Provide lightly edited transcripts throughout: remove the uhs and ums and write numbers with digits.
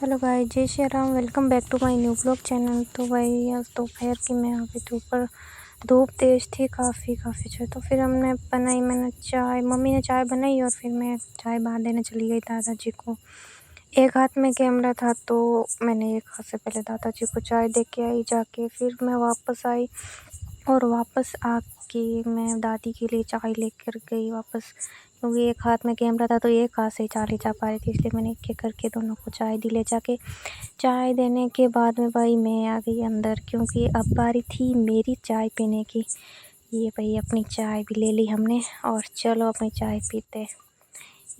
Hello भाई, जय Shri Ram. Welcome back to my new blog channel. तो भाई आज दोपहर की मैं यहाँ पे ऊपर धूप तेज़ थी काफ़ी जो, तो फिर मैंने चाय, मम्मी ने चाय बनाई और फिर मैं चाय बाहर देने चली गई दादाजी को। एक हाथ में कैमरा था तो मैंने एक हाथ से पहले दादाजी को चाय दे के आई जाके, फिर मैं वापस आई और वापस आके मैं दादी के लिए चाय लेकर गई वापस, क्योंकि एक हाथ में कैमरा था तो एक हाथ से चाय ले जा पा रही थी, इसलिए मैंने एक-एक करके दोनों को चाय दी। ले जाके चाय देने के बाद में भाई मैं आ गई अंदर, क्योंकि अब बारी थी मेरी चाय पीने की। ये भाई अपनी चाय भी ले ली हमने और चलो अपनी चाय पीते।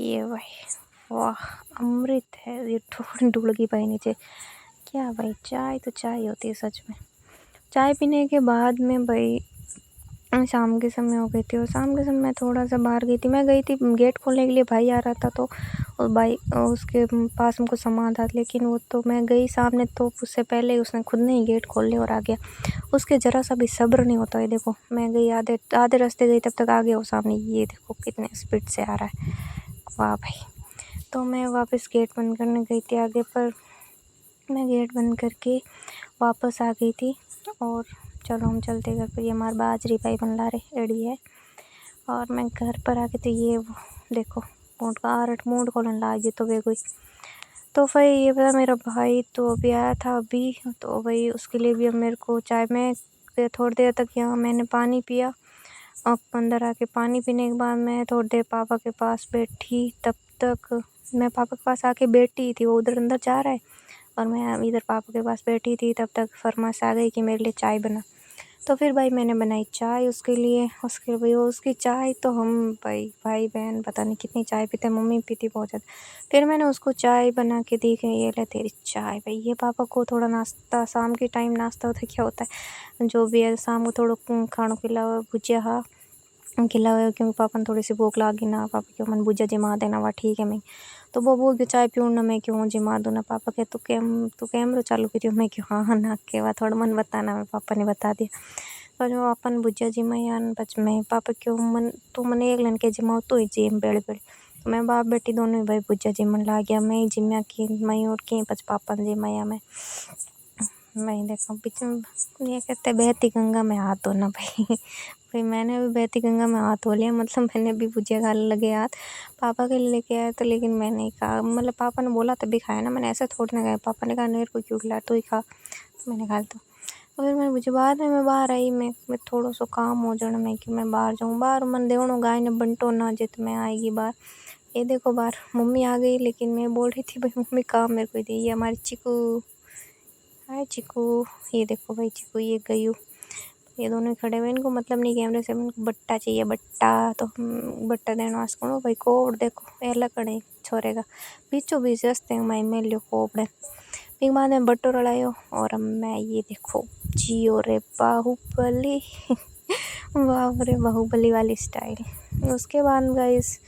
ये भाई वाह, अमृत है ये। ढूंढ गई भाई नीचे। क्या भाई, चाय तो चाय होती है सच में। चाय पीने के बाद में भाई शाम के समय हो गई थी और शाम के समय मैं थोड़ा सा बाहर गई थी। मैं गई थी गेट खोलने के लिए, भाई आ रहा था तो भाई उसके पास हमको सामान था, लेकिन वो तो मैं गई सामने तो उससे पहले उसने खुद ने ही गेट खोल लिया और आ गया। उसके ज़रा सा भी सब्र नहीं होता है। देखो मैं गई आधे रास्ते गई, तब तक आ गया वो सामने। ये देखो कितने स्पीड से आ रहा है, वाह भाई। तो मैं वापस गेट बंद करने गई थी आगे, पर मैं गेट बंद करके वापस आ गई थी और चलो हम चलते घर पर। ये हमारे बाजरी भाई बन ला रहे एड़ी है। और मैं घर पर आके तो ये वो देखो मूड का आरट मूड खोलन ला गई। तो वे कोई तो भाई ये पता मेरा भाई तो अभी आया था अभी, तो भाई उसके लिए भी अब मेरे को चाय में थोड़ी देर तक यहाँ मैंने पानी पिया। अब अंदर आके पानी पीने के बाद मैं थोड़ी देर पापा के पास बैठी। तब तक मैं पापा के पास आके बैठी थी, वो उधर अंदर जा रहा है और मैं इधर पापा के पास बैठी थी। तब तक फरमाइश आ गई कि मेरे लिए चाय बना। तो फिर भाई मैंने बनाई चाय उसके लिए। भाई उसकी चाय तो हम भाई बहन पता नहीं कितनी चाय पीते हैं, मम्मी पीती बहुत ज़्यादा। फिर मैंने उसको चाय बना के दी कि ये ले तेरी चाय भाई। ये पापा को थोड़ा नाश्ता, शाम के टाइम नाश्ता होता है, क्या होता है जो भी है, शाम को थोड़ा खाना खिलाओ, भुजिया हाँ खिलाओ, क्योंकि पापा ने थोड़ी सी भूख लागी ना। पापा के मन भुजिया जिमा देना वाह ठीक है मैं। तो वो बोल के चाय पीऊँ ना, मैं क्यों जिमा दूँ ना। पापा के तू कैमरा चालू करियो, मैं क्यों हाँ हाँ ना के बाद थोड़ा मन बताना, मैं पापा ने बता दिया। पर जो अपन भुजिया जिमाया बच में पापा क्यों मन तो मैंने एक लन के जिमाओ तो ही जिम बेड़े बेड़े। तो मैं बाप बेटी दोनों ही भाई भुजिया जिमन ला गया। मैं ही जिम्या की मैं और की बच पापा ने जिमाया मैं देखो बीच में ये कहते बहती गंगा में हाथ धोना भाई। भाई मैंने भी बहती गंगा में हाथ धो लिया, मतलब मैंने भी भुजिया खा लगे हाथ। पापा के लिए लेके आया तो लेकिन मैं नहीं कहा, मतलब पापा ने बोला तभी खाया ना, मैंने ऐसा थोड़ी ना खाया। पापा ने कहा मेरे को क्यों खिला, तू ही खा, तो मैंने खा तो। फिर मैंने मुझे बाद में मैं बाहर आई, मैं थोड़ा सा काम हो जाना मैं कि मैं बाहर जाऊँ। बाहर मन देखो गाय ने बंटो ना जित मैं आएगी बाहर। ये देखो बाहर मम्मी आ गई, लेकिन मैं बोल रही थी भाई मम्मी काम मेरे को दी। ये हमारी चिकू, हाय चिकू। ये देखो भाई चिकू, ये गयू, ये दोनों खड़े हुए। इनको मतलब नहीं कैमरे से, इनको बट्टा चाहिए बट्टा। तो हम बट्टा देना आसको भाई को। और देखो एला कड़े छोरे का बीचों बीच रस्ते में मैं लियो कोपड़े। फिर बाद में बट्टो रड़ायो और अब मैं ये देखो जियो रे बाहुबली। बाप रे बाहुबली वाली स्टाइल। उसके बाद गाइस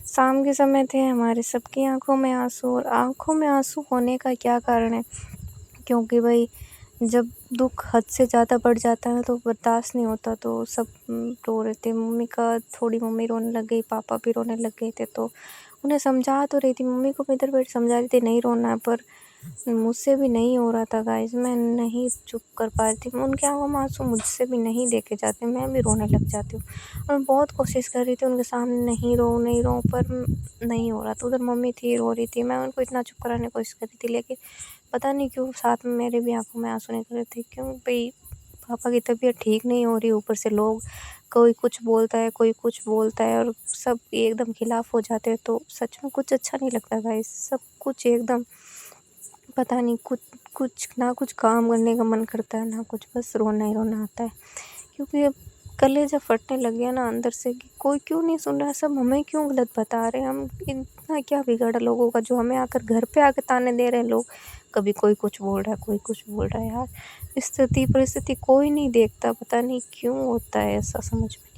शाम के समय थे, हमारे सबकी आंखों में आंसू। और आंखों में आंसू होने का क्या कारण है, क्योंकि भाई जब दुख हद से ज़्यादा बढ़ जाता है तो बर्दाश्त नहीं होता, तो सब रो रहे थे। मम्मी का थोड़ी मम्मी रोने लग गई, पापा भी रोने लग गए थे। तो उन्हें समझा तो रही थी, मम्मी को मैं इधर बैठ समझा रही थी नहीं रोना है, पर मुझसे भी नहीं हो रहा था गाइस। मैं नहीं चुप कर पा रही थी। उनके आंखों में आंसू मुझसे भी नहीं देखे जाते, मैं भी रोने लग जाती हूँ। और बहुत कोशिश कर रही थी उनके सामने नहीं रो, पर नहीं हो रहा। तो उधर मम्मी थी रो रही थी, मैं उनको इतना चुप कराने की कोशिश कर रही थी, लेकिन पता नहीं क्यों साथ में मेरे भी आंखों में आंसू निकल रहे थे। क्यों भाई पापा की तबीयत ठीक नहीं हो रही, ऊपर से लोग कोई कुछ बोलता है कोई कुछ बोलता है और सब एकदम खिलाफ हो जाते हैं। तो सच में कुछ अच्छा नहीं लगता गाइस, सब कुछ एकदम पता नहीं कुछ कुछ ना कुछ काम करने का मन करता है ना कुछ, बस रोना ही रोना आता है। क्योंकि अब कलेजा फटने लग गया ना अंदर से कि कोई क्यों नहीं सुन रहा, सब हमें क्यों गलत बता रहे हैं। हम इतना क्या बिगाड़ा लोगों का जो हमें आकर घर पे आकर ताने दे रहे हैं लोग। कभी कोई कुछ बोल रहा है कोई कुछ बोल रहा है। यार स्थिति परिस्थिति कोई नहीं देखता, पता नहीं क्यों होता है ऐसा, समझ में